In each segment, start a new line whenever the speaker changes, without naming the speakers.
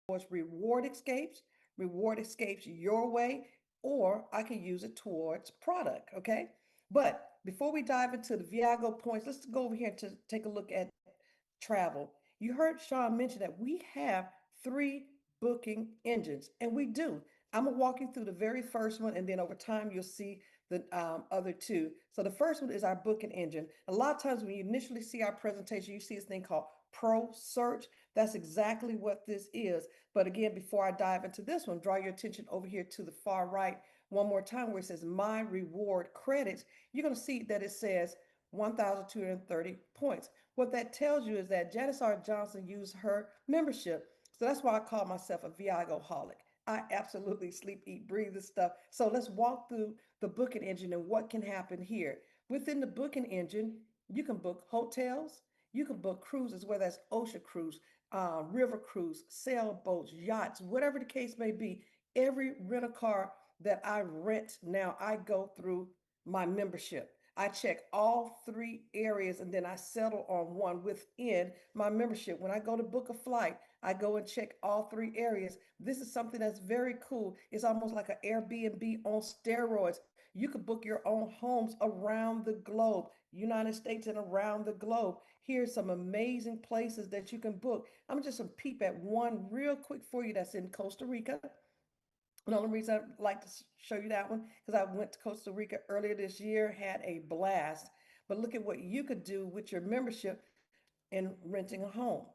towards reward escapes your way, or I can use it towards product. Okay. But before we dive into the Viago points, let's go over here to take a look at travel. You heard Sean mention that we have three booking engines, and we do. I'm gonna walk you through the very first one, and then over time you'll see the other two. So the first one is our booking engine. A lot of times when you initially see our presentation, you see this thing called Pro Search. That's exactly what this is. But again, before I dive into this one, draw your attention over here to the far right one more time where it says My Reward Credits. You're gonna see that it says 1,230 points. What that tells you is that Janice R. Johnson used her membership. So that's why I call myself a Viago holic. I absolutely sleep, eat, breathe this stuff. So let's walk through the booking engine and what can happen here. Within the booking engine, you can book hotels, you can book cruises, whether that's ocean cruise, river cruise, sailboats, yachts, whatever the case may be. Every rental car that I rent now, I go through my membership. I check all three areas and then I settle on one within my membership. When I go to book a flight, I go and check all three areas. This is something that's very cool. It's almost like an Airbnb on steroids. You could book your own homes around the globe, United States and around the globe. Here's some amazing places that you can book. I'm just gonna peep at one real quick for you that's in Costa Rica. The only reason I like to show you that one because I went to Costa Rica earlier this year, had a blast. But look at what you could do with your membership in renting a home.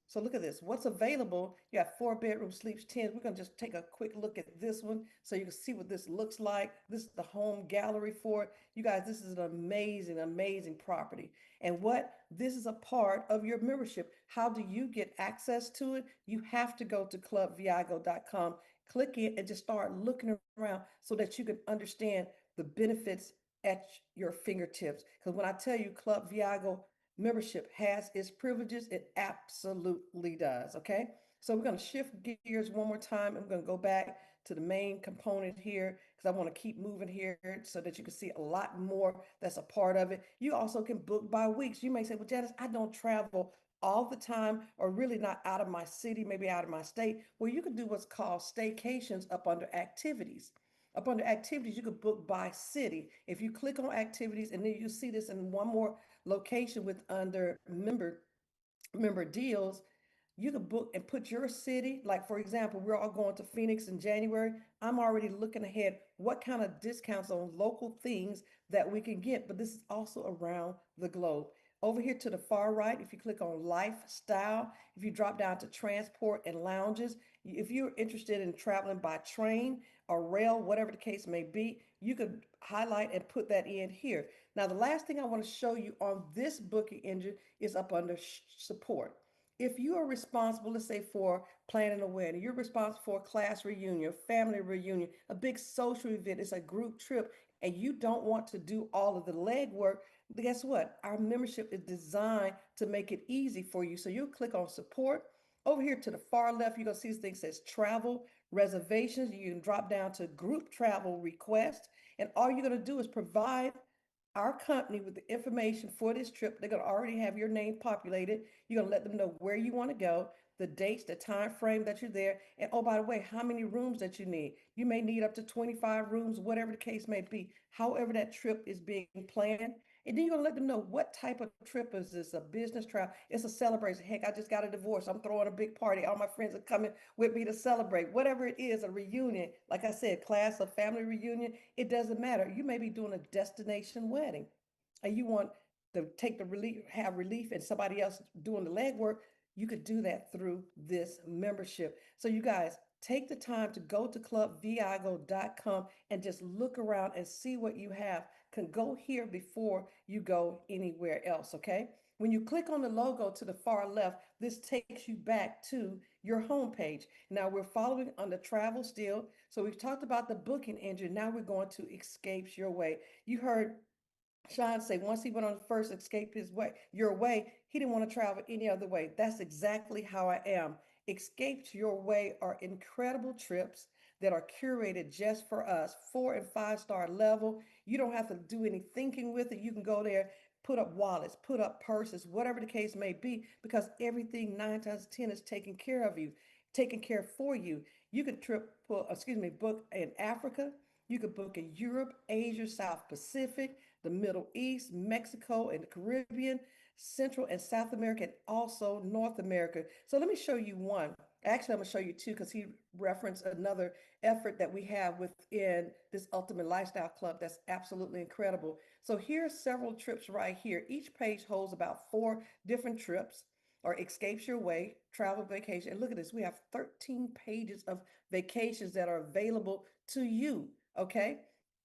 So look at this. What's available? You have four bedroom sleeps 10. We're gonna just take a quick look at this one so you can see what this looks like. This is the home gallery for it. You guys, this is an amazing, amazing property. And what this is a part of your membership. How do you get access to it? You have to go to clubviago.com, click it, and just start looking around so that you can understand the benefits at your fingertips. Because when I tell you Club Viago membership has its privileges, it absolutely does. Okay. So we're going to shift gears one more time. I'm going to go back to the main component here because I want to keep moving here so that you can see a lot more that's a part of it. You also can book by weeks. You may say, well, Janice, I don't travel all the time or really not out of my city, maybe out of my state. Well, you can do what's called staycations up under activities. Up under activities, you could book by city. If you click on activities, and then you see this in one more location with under member deals, you can book and put your city. Like for example, we're all going to Phoenix in January. I'm already looking ahead what kind of discounts on local things that we can get, but this is also around the globe. Over here to the far right, if you click on lifestyle, if you drop down to transport and lounges, if you're interested in traveling by train or rail, whatever the case may be, you could highlight and put that in here. Now, the last thing I want to show you on this booking engine is up under support. If you are responsible, let's say for planning a wedding, you're responsible for a class reunion, family reunion, a big social event, it's a group trip, and you don't want to do all of the legwork, guess what? Our membership is designed to make it easy for you. So you click on support. Over here to the far left, you're going to see this thing says travel reservations. You can drop down to group travel request. And all you're going to do is provide our company with the information for this trip. They're going to already have your name populated. You're going to let them know where you want to go, the dates, the time frame that you're there, and oh, by the way, how many rooms that you need. You may need up to 25 rooms, whatever the case may be, however that trip is being planned. And then you're gonna let them know what type of trip is this, a business travel, it's a celebration. Heck, I just got a divorce. I'm throwing a big party. All my friends are coming with me to celebrate. Whatever it is, a reunion, like I said, class or family reunion, it doesn't matter. You may be doing a destination wedding and you want to take the relief, have relief, and somebody else doing the legwork, you could do that through this membership. So you guys take the time to go to clubviago.com and just look around and see what you have. Can go here before you go anywhere else, okay? When you click on the logo to the far left, this takes you back to your homepage. Now we're following on the travel still. So we've talked about the booking engine. Now we're going to escapes your way. You heard Sean say once he went on the first escape his way, your way, he didn't want to travel any other way. That's exactly how I am. Escapes your way are incredible trips that are curated just for us, 4 and 5 star level. You don't have to do any thinking with it. You can go there, put up wallets, put up purses, whatever the case may be, because everything 9 times 10 is taken care of you. taken care for you. You could book in Africa. You could book in Europe, Asia, South Pacific, the Middle East, Mexico, and the Caribbean, Central and South America, and also North America. So let me show you one. Actually, I'm going to show you two because he referenced another effort that we have within this Ultimate Lifestyle Club that's absolutely incredible. So here's several trips right here. Each page holds about four different trips or escapes your way, travel, vacation. And look at this, we have 13 pages of vacations that are available to you. Okay.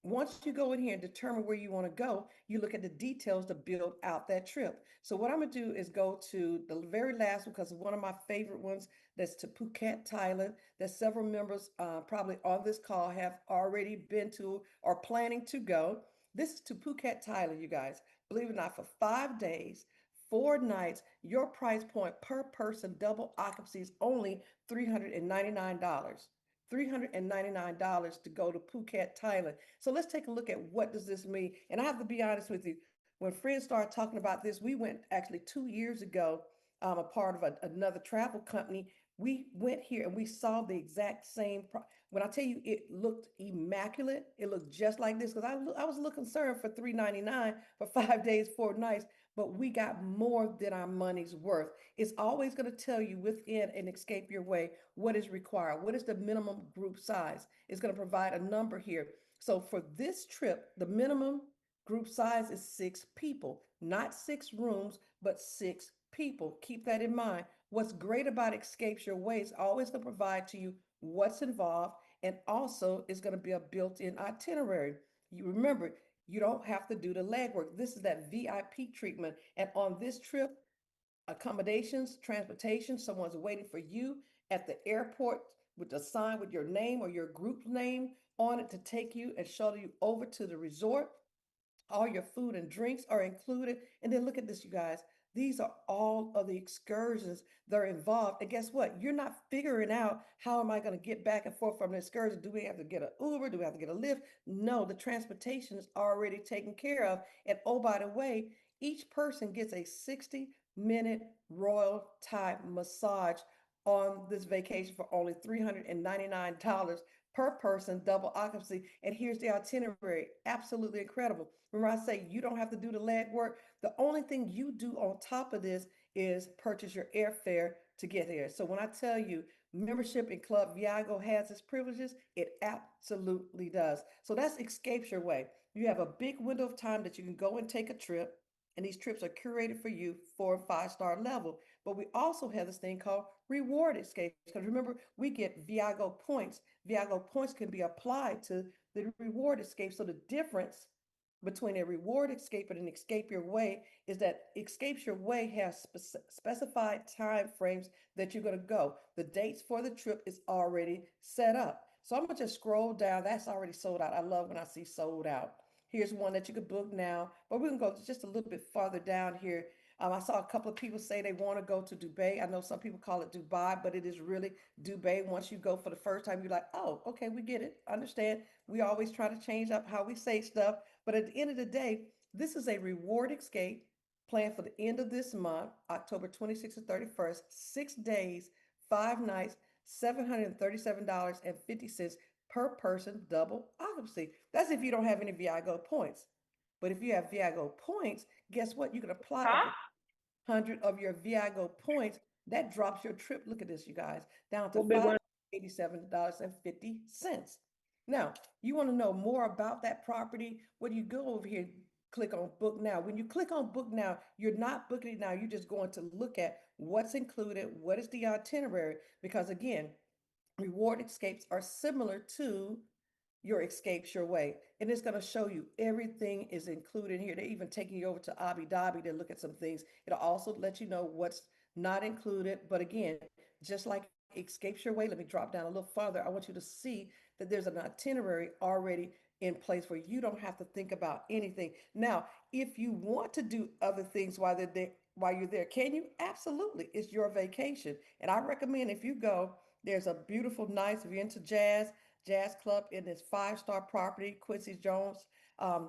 Once you go in here and determine where you want to go, you look at the details to build out that trip. So, what I'm going to do is go to the very last one because one of my favorite ones that's to Phuket, Thailand, that several members probably on this call have already been to or planning to go. This is to Phuket, Thailand, you guys. Believe it or not, for 5 days, 4 nights, your price point per person double occupancy is only $399. $399 to go to Phuket, Thailand. So let's take a look at what does this mean. And I have to be honest with you, when friends started talking about this, we went actually 2 years ago, a part of another travel company. We went here and we saw the exact same. When I tell you it looked immaculate, it looked just like this because I was a little concerned for $399 for 5 days, 4 nights, but we got more than our money's worth. It's always going to tell you within and escape your way what is required, what is the minimum group size. It's going to provide a number here. So for this trip, the minimum group size is 6 people, not 6 rooms, but 6 people. Keep that in mind. What's great about Escapes Your Way is always going to provide to you what's involved, and also it's going to be a built-in itinerary. You remember, you don't have to do the legwork. This is that VIP treatment. And on this trip, accommodations, transportation, someone's waiting for you at the airport with a sign with your name or your group's name on it to take you and shuttle you over to the resort. All your food and drinks are included. And then look at this, you guys. These are all of the excursions that are involved. And guess what? You're not figuring out how am I going to get back and forth from the excursion? Do we have to get an Uber? Do we have to get a Lyft? No, the transportation is already taken care of. And oh, by the way, each person gets a 60-minute Royal Thai massage on this vacation for only $399 per person, double occupancy. And here's the itinerary. Absolutely incredible. Remember, I say you don't have to do the legwork. The only thing you do on top of this is purchase your airfare to get here. So when I tell you membership in Club Viago has its privileges, it absolutely does. So that's escapes your way. You have a big window of time that you can go and take a trip. And these trips are curated for you 4 and 5 star level. But we also have this thing called reward escapes. Because remember, we get Viago points. Viago points can be applied to the reward escape. So the difference between a reward escape and an escape your way is that escapes your way has specified time frames that you're going to go. The dates for the trip is already set up. So I'm going to just scroll down. That's already sold out. I love when I see sold out. Here's one that you could book now, but we're going to go just a little bit farther down here. I saw a couple of people say they want to go to Dubai. I know some people call it Dubai, but it is really Dubai. Once you go for the first time, you're like, oh, okay, we get it. Understand. We always try to change up how we say stuff. But at the end of the day, this is a reward escape planned for the end of this month, October 26th to 31st, 6 days, 5 nights, $737.50 per person, double occupancy. That's if you don't have any Viago points. But if you have Viago points, guess what? You can apply
Huh?
100 of your Viago points. That drops your trip. Look at this, you guys, down to
What big one?
$587.50. Now, you want to know more about that property? What do you go over here? Click on book now. When you click on book now, you're not booking it now. You're just going to look at what's included, what is the itinerary, because again, reward escapes are similar to your escapes your way. And it's going to show you everything is included here. They're even taking you over to Abu Dhabi to look at some things. It'll also let you know what's not included. But again, just like escapes your way, let me drop down a little farther. I want you to see that there's an itinerary already in place where you don't have to think about anything. Now, if you want to do other things while they're there, while you're there, can you? Absolutely. It's your vacation. And I recommend if you go, there's a beautiful, nice, if you're into jazz club in this 5 star property. Quincy Jones'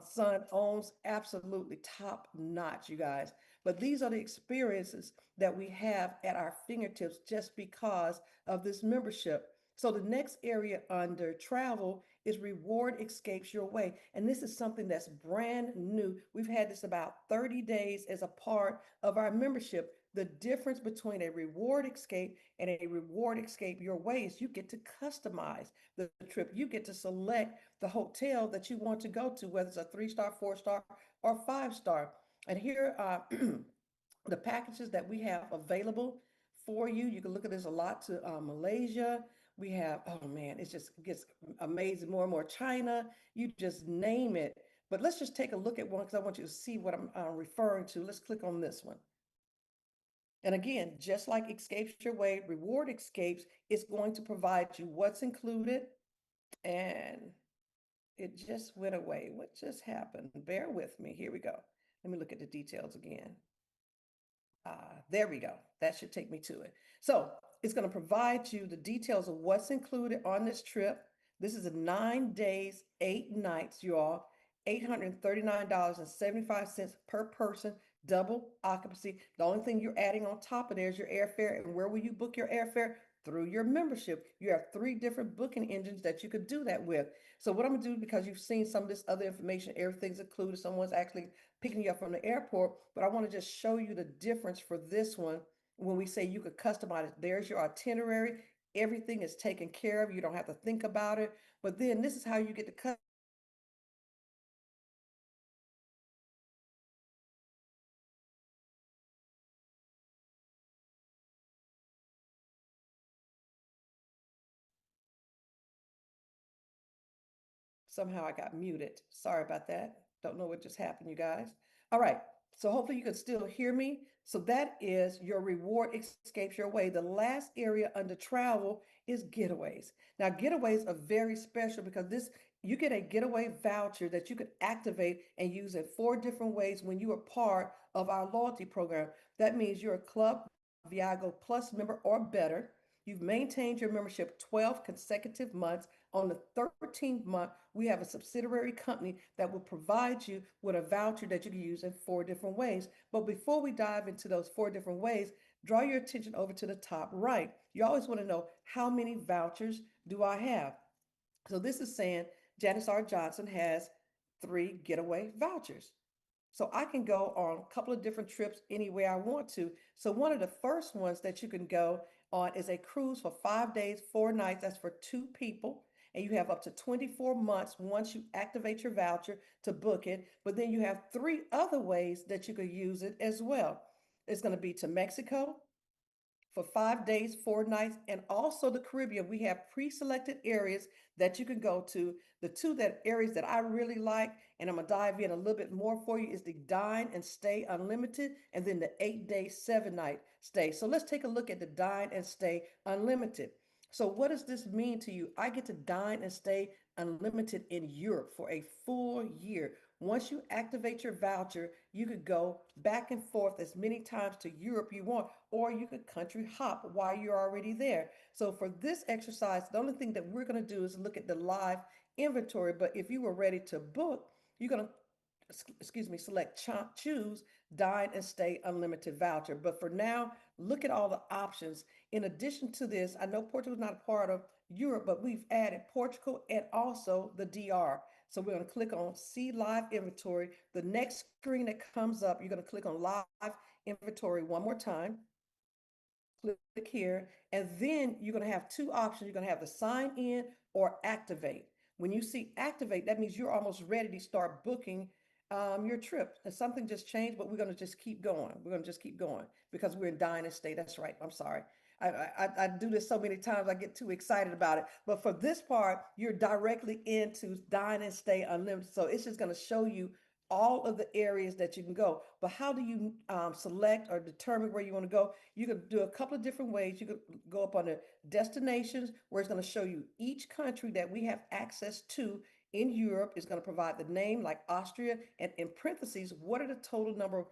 son owns, absolutely top notch, you guys. But these are the experiences that we have at our fingertips just because of this membership. So the next area under travel is reward escapes your way. And this is something that's brand new. We've had this about 30 days as a part of our membership. The difference between a reward escape and a reward escape your way is you get to customize the trip. You get to select the hotel that you want to go to, whether it's a 3-star, 4-star, or 5-star. And here are the packages that we have available for you. You can look at this a lot to Malaysia. We have, oh man, it just gets amazing, more and more China. You just name it. But let's just take a look at one because I want you to see what I'm referring to. Let's click on this one. And again, just like Escapes Your Way, Reward Escapes is going to provide you what's included. And it just went away. What just happened? Bear with me. Here we go. Let me look at the details again. There we go. That should take me to it. So it's going to provide you the details of what's included on this trip. This is a 9 days, 8 nights, you all. $839.75 per person, double occupancy. The only thing you're adding on top of there is your airfare. And where will you book your airfare? Through your membership. You have 3 different booking engines that you could do that with. So what I'm gonna do, because you've seen some of this other information, everything's included. Someone's actually picking you up from the airport, but I want to just show you the difference for this one. When we say you could customize it, there's your itinerary. Everything is taken care of. You don't have to think about it. But then this is how you get to cut. Somehow I got muted. Sorry about that. Don't know what just happened, you guys. All right. So hopefully you can still hear me. So that is your reward escapes your way. The last area under travel is getaways. Now, getaways are very special because this you get a getaway voucher that you could activate and use in 4 different ways when you are part of our loyalty program. That means you're a Club Viago Plus member or better. You've maintained your membership 12 consecutive months. On the 13th month, we have a subsidiary company that will provide you with a voucher that you can use in 4 different ways. But before we dive into those 4 different ways, draw your attention over to the top right. You always want to know, how many vouchers do I have? So this is saying Janice R. Johnson has 3 getaway vouchers. So I can go on a couple of different trips anywhere I want to. So one of the first ones that you can go on is a cruise for 5 days, 4 nights. That's for 2 people. And you have up to 24 months once you activate your voucher to book it. But then you have 3 other ways that you could use it as well. It's going to be to Mexico, for 5 days, 4 nights, and also the Caribbean. We have pre-selected areas that you can go to. The two that areas that I really like, and I'm gonna dive in a little bit more for you, is the Dine and Stay Unlimited, and then the 8 day, 7 night stay. So let's take a look at the Dine and Stay Unlimited. So what does this mean to you? I get to dine and stay unlimited in Europe for a full year. Once you activate your voucher, you could go back and forth as many times to Europe you want, or you could country hop while you're already there. So for this exercise, the only thing that we're going to do is look at the live inventory. But if you were ready to book, you're going to excuse me, select choose dine and stay unlimited voucher. But for now, look at all the options. In addition to this, I know Portugal is not a part of Europe, but we've added Portugal and also the DR. So we're going to click on see live inventory. The next screen that comes up, you're going to click on live inventory one more time. Click here, and then you're going to have 2 options. You're going to have the sign in or activate. When you see activate, that means you're almost ready to start booking your trip. And something just changed, but we're going to just keep going. We're going to just keep going because we're in dine and stay. That's right. I'm sorry. I do this so many times, I get too excited about it. But for this part, you're directly into dine and stay unlimited. So it's just going to show you all of the areas that you can go. But how do you select or determine where you want to go? You could do a couple of different ways. You could go up on the destinations, where it's going to show you each country that we have access to in Europe. Is going to provide the name like Austria, and in parentheses, what are the total number of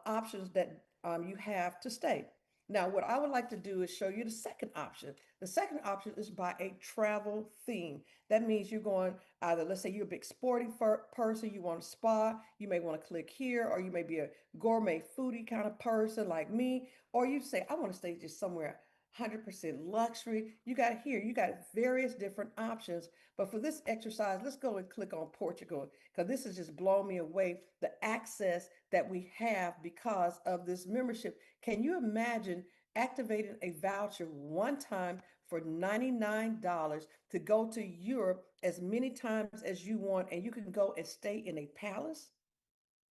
options that you have to stay. Now, what I would like to do is show you the second option. The second option is by a travel theme. That means you're going either, let's say you're a big sporting person, you want a spa, you may want to click here, or you may be a gourmet foodie kind of person like me, or you say, I want to stay just somewhere 100% luxury. You got here, you got various different options. But for this exercise, let's go and click on Portugal because this has just blown me away. The access that we have because of this membership. Can you imagine activating a voucher one time for $99 to go to Europe as many times as you want, and you can go and stay in a palace?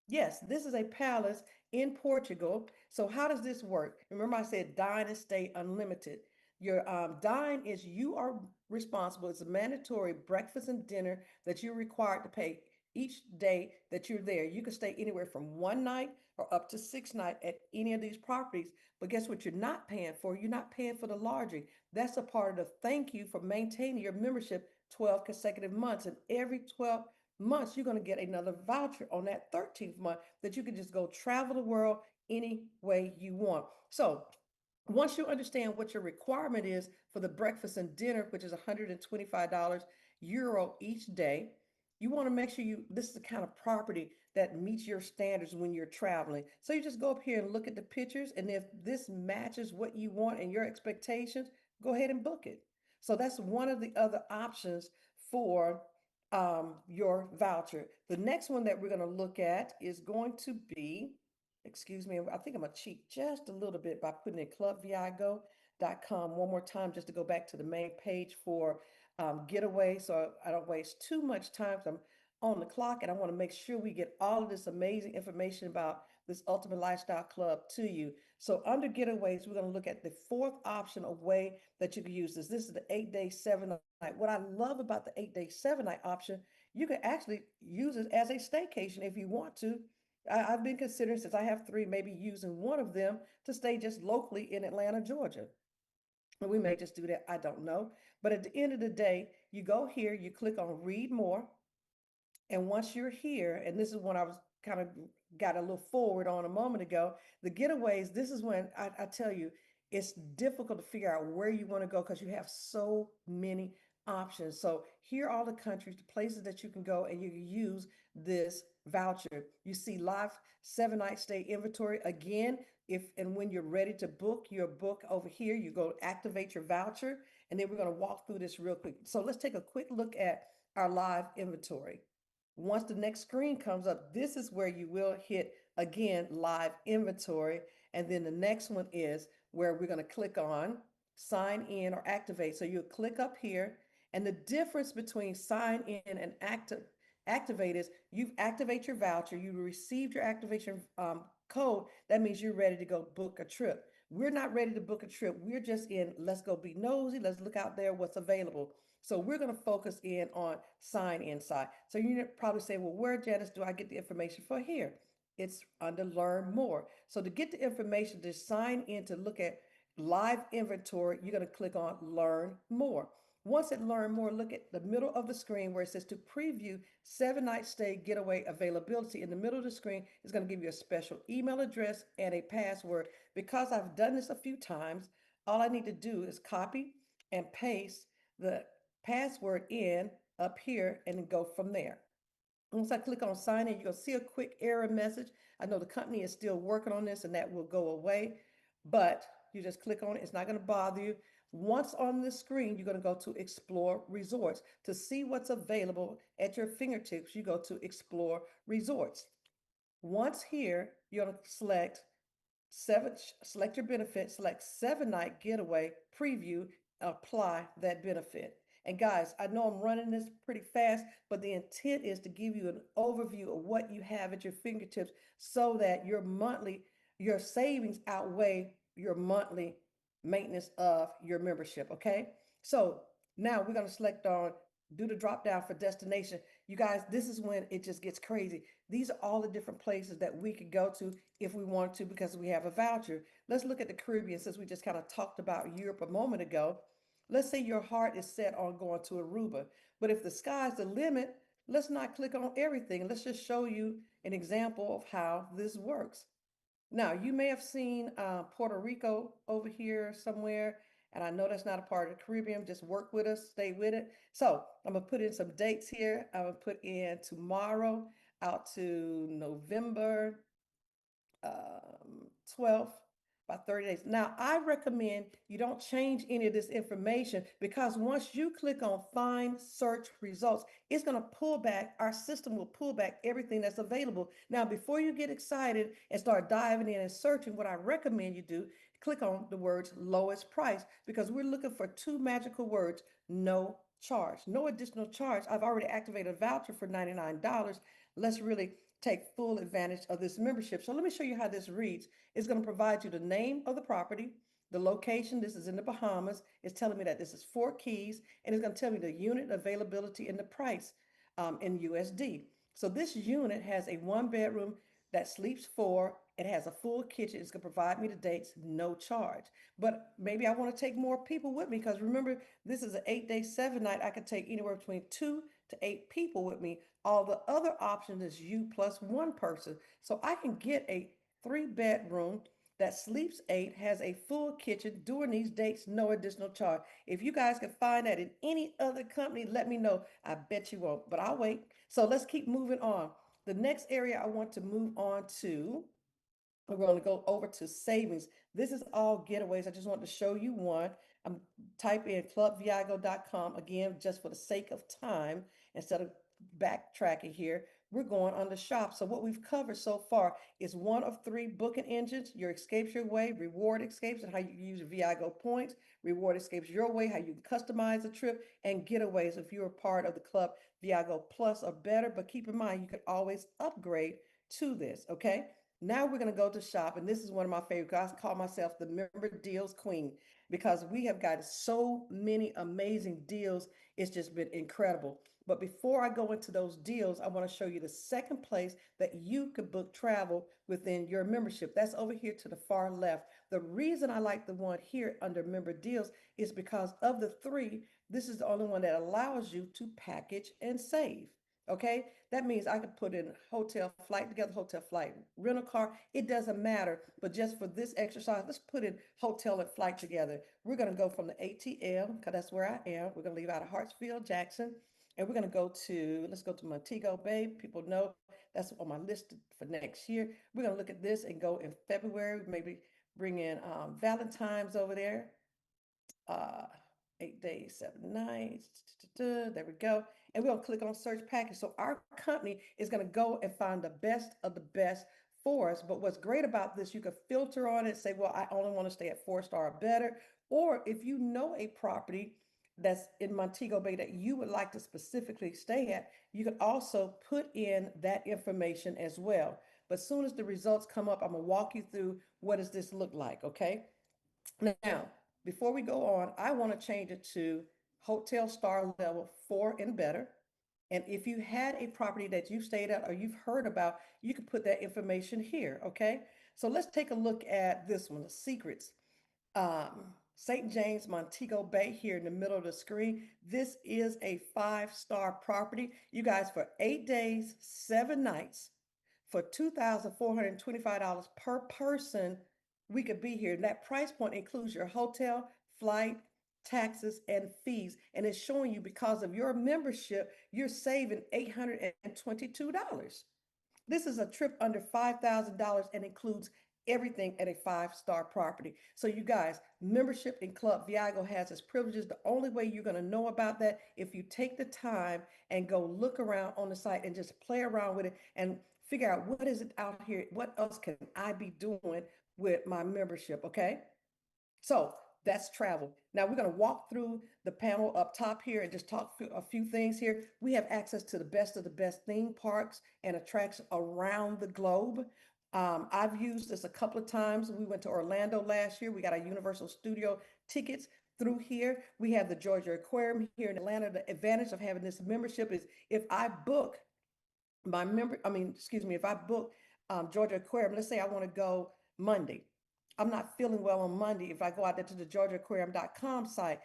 Yes, this is a palace in Portugal. So how does this work? Remember, I said dine and stay unlimited. Your dine is you are responsible. It's a mandatory breakfast and dinner that you're required to pay each day that you're there. You can stay anywhere from one night or up to 6 nights at any of these properties. But guess what? You're not paying for. You're not paying for the lodging. That's a part of the thank you for maintaining your membership 12 consecutive months. And every 12 months, you're going to get another voucher on that 13th month that you can just go travel the world any way you want. So once you understand what your requirement is for the breakfast and dinner, which is $125 euro each day, you want to make sure this is the kind of property that meets your standards when you're traveling. So you just go up here and look at the pictures, and if this matches what you want and your expectations, go ahead and book it. So that's one of the other options for your voucher. The next one that we're going to look at is going to be, excuse me, I think I'm going to cheat just a little bit by putting in clubviago.com one more time just to go back to the main page for getaway so I don't waste too much time. I'm on the clock and I want to make sure we get all of this amazing information about this Ultimate Lifestyle Club to you. So under getaways, we're going to look at the fourth option of way that you can use this. This is the 8 day, 7 night. What I love about the 8 day, 7 night option, you can actually use it as a staycation if you want to. I've been considering, since I have three, maybe using one of them to stay just locally in Atlanta, Georgia. And we may just do that. I don't know. But at the end of the day, you go here, you click on read more. And once you're here, and this is when I was kind of got a little forward on a moment ago, the getaways, this is when I tell you it's difficult to figure out where you want to go because you have so many options. So here are all the countries, the places that you can go and you can use this voucher. You see live 7 night stay inventory again. If and when you're ready to book your book over here, you go activate your voucher, and then we're going to walk through this real quick. So let's take a quick look at our live inventory. Once the next screen comes up, this is where you will hit again live inventory. And then the next one is where we're going to click on sign in or activate. So you'll click up here. And the difference between sign in and activate is you've activate your voucher, you received your activation code. That means you're ready to go book a trip. We're not ready to book a trip. We're just in, let's go be nosy. Let's look out there what's available. So we're going to focus in on sign inside. So you probably say, well, where, Janice, do I get the information for here? It's under learn more. So to get the information to sign in to look at live inventory, you're going to click on learn more. Once it learn more, look at the middle of the screen where it says to preview 7 night stay getaway availability. In the middle of the screen is going to give you a special email address and a password. Because I've done this a few times, all I need to do is copy and paste the password in up here and then go from there. Once I click on sign in, you're going to see a quick error message. I know the company is still working on this and that will go away, but you just click on it. It's not going to bother you. Once on the screen, you're going to go to Explore Resorts. To see what's available at your fingertips, you go to Explore Resorts. Once here, you're going to select your benefit, select 7 night getaway, preview, apply that benefit. And guys, I know I'm running this pretty fast, but the intent is to give you an overview of what you have at your fingertips so that your savings outweigh your monthly maintenance of your membership. Okay. So now we're going to select on do the drop down for destination. You guys, this is when it just gets crazy. These are all the different places that we could go to if we want to because we have a voucher. Let's look at the Caribbean since we just kind of talked about Europe a moment ago. Let's say your heart is set on going to Aruba, but if the sky's the limit, let's not click on everything. Let's just show you an example of how this works. Now, you may have seen Puerto Rico over here somewhere, and I know that's not a part of the Caribbean. Just work with us, stay with it. So I'm gonna put in some dates here. I'm gonna put in tomorrow out to November 12th, about 30 days. Now, I recommend you don't change any of this information because once you click on find search results, it's going to pull back, our system will pull back everything that's available. Now, before you get excited and start diving in and searching, what I recommend you do, click on the words lowest price because we're looking for two magical words, no charge, no additional charge. I've already activated a voucher for $99. Let's really take full advantage of this membership. So let me show you how this reads. It's going to provide you the name of the property, the location. This is in the Bahamas. It's telling me that this is 4 keys, and it's going to tell me the unit availability and the price in USD. So this unit has a 1 bedroom that sleeps four. It has a full kitchen. It's going to provide me the dates, no charge. But maybe I want to take more people with me because remember, this is an 8 day, 7 night. I could take anywhere between 2 to 8 people with me. All the other options is you plus one person. So I can get a 3 bedroom that sleeps eight, has a full kitchen during these dates, no additional charge. If you guys can find that in any other company, let me know. I bet you won't, but I'll wait. So let's keep moving on. The next area I want to move on to, we're going to go over to savings. This is all getaways. I just want to show you one. I'm type in clubviago.com again, just for the sake of time, instead of backtracking here. We're going on the shop. So what we've covered so far is one of three booking engines: your escapes your way, reward escapes, and how you use Viago points, reward escapes your way, how you can customize the trip, and getaways if you're a part of the club Viago Plus or better. But keep in mind, you can always upgrade to this. Okay. Now we're going to go to shop, and this is one of my favorite. I call myself the member deals queen because we have gotten so many amazing deals. It's just been incredible. But before I go into those deals, I want to show you the second place that you could book travel within your membership. That's over here to the far left. The reason I like the one here under member deals is because of the three, this is the only one that allows you to package and save. Okay, that means I could put in hotel flight together, hotel flight, rental car. It doesn't matter. But just for this exercise, let's put in hotel and flight together. We're going to go from the ATL, because that's where I am. We're going to leave out of Hartsfield, Jackson. And we're going to go to, let's go to Montego Bay. People know that's on my list for next year. We're going to look at this and go in February, maybe bring in Valentine's over there. uh 8 days, 7 nights. There we go. And we're gonna click on search package. So our company is gonna go and find the best of the best for us. But what's great about this, you can filter on it and say, well, I only want to stay at 4 star or better. Or if you know a property that's in Montego Bay that you would like to specifically stay at, you can also put in that information as well. But as soon as the results come up, I'm gonna walk you through what does this look like, okay? Now, before we go on, I want to change it to hotel star level four and better. And if you had a property that you stayed at or you've heard about, you can put that information here. Okay. So let's take a look at this one, the secrets. St. James, Montego Bay, here in the middle of the screen. This is a 5 star property. You guys, for 8 days, 7 nights, for $2,425 per person, we could be here. And that price point includes your hotel, flight, taxes, and fees. And it's showing you because of your membership, you're saving $822. This is a trip under $5,000 and includes everything at a 5 star property. So you guys, membership in Club Viago has its privileges. The only way you're going to know about that if you take the time and go look around on the site and just play around with it and figure out what is it out here, what else can I be doing with my membership, okay? So that's travel. Now we're going to walk through the panel up top here and just talk through a few things here. We have access to the best of the best theme parks and attractions around the globe. I've used this a couple of times. We went to Orlando last year. We got our Universal Studio tickets through here. We have the Georgia Aquarium here in Atlanta. The advantage of having this membership is if I book if I book Georgia Aquarium, let's say I want to go Monday. I'm not feeling well on Monday. If I go out there to the georgiaaquarium.com site,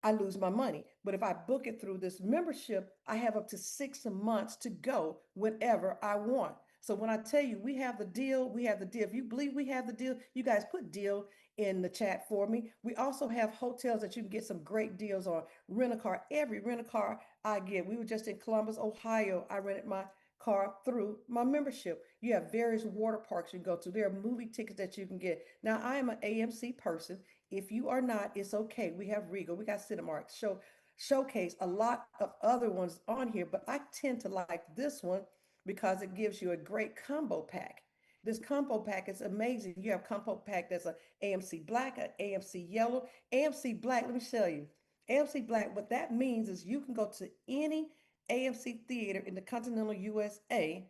I lose my money. But if I book it through this membership, I have up to 6 months to go whenever I want. So when I tell you we have the deal, we have the deal. If you believe we have the deal, you guys put deal in the chat for me. We also have hotels that you can get some great deals on. Rent a car, every rent a car I get. We were just in Columbus, Ohio. I rented my car through my membership. You have various water parks you can go to. There are movie tickets that you can get. Now, I am an AMC person. If you are not, it's okay. We have Regal, we got Cinemark, Showcase, a lot of other ones on here, but I tend to like this one because it gives you a great combo pack. This combo pack is amazing. You have combo pack that's a AMC Black, an AMC Yellow, AMC Black. Let me show you. AMC Black, what that means is you can go to any AMC theater in the continental USA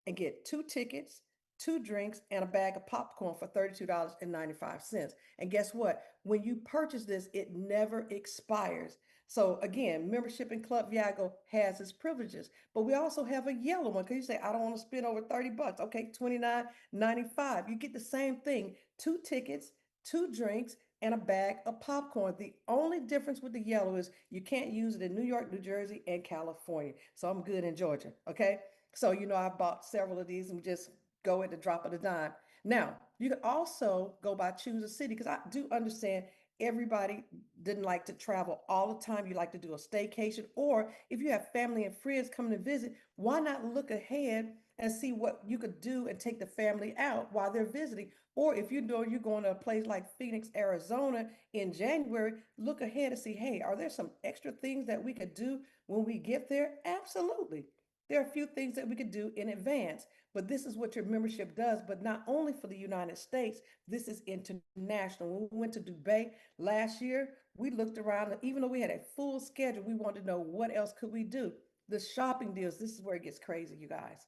and get two tickets, two drinks, and a bag of popcorn for $32.95. And guess what? When you purchase this, it never expires. So again, membership in Club Viago has its privileges, but we also have a yellow one because you say, I don't want to spend over 30 bucks. Okay, 29.95. You get the same thing, two tickets, two drinks, and a bag of popcorn. The only difference with the yellow is you can't use it in New York, New Jersey, and California. So I'm good in Georgia. Okay. So, I've bought several of these and just go at the drop of the dime. Now, you can also go by choose a city because I do understand everybody didn't like to travel all the time. You like to do a staycation, or if you have family and friends coming to visit, why not look ahead and see what you could do and take the family out while they're visiting? Or if you're going to a place like Phoenix, Arizona in January, look ahead and see, hey, are there some extra things that we could do when we get there? Absolutely. There are a few things that we could do in advance, but this is what your membership does. But not only for the United States, this is international. When we went to Dubai last year, we looked around, and even though we had a full schedule, we wanted to know what else could we do. The shopping deals, this is where it gets crazy, you guys.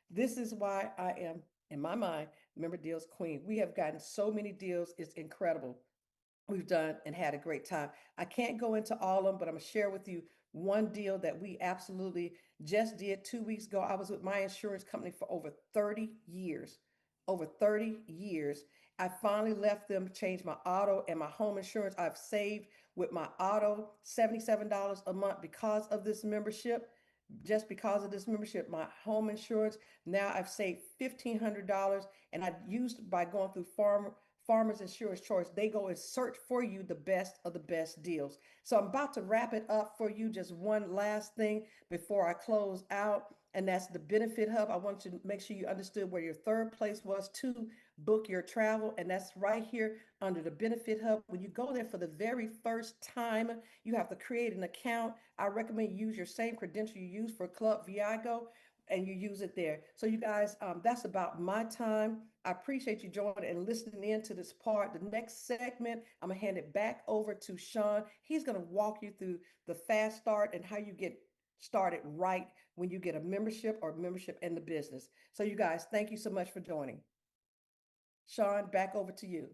This is why I am, in my mind, member deals queen. We have gotten so many deals, it's incredible we've done and had a great time. I can't go into all of them, but I'm gonna share with you one deal that we absolutely just did 2 weeks ago. I was with my insurance company for over 30 years. Over 30 years. I finally left them, changed my auto and my home insurance. I've saved with my auto $77 a month because of this membership. Just because of this membership, my home insurance, now I've saved $1,500, and I used by going through Farmers Insurance Choice. They go and search for you the best of the best deals. So I'm about to wrap it up for you. Just one last thing before I close out, and that's the Benefit Hub. I want you to make sure you understood where your third place was to book your travel, and that's right here under the Benefit Hub. When you go there for the very first time, you have to create an account. I recommend you use your same credential you use for Club Viago, and you use it there. So you guys, that's about my time. I appreciate you joining and listening in to this part. The next segment, I'm gonna hand it back over to Sean. He's gonna walk you through the fast start and how you get started right when you get a membership or membership in the business. So you guys, thank you so much for joining. Sean, back over to you.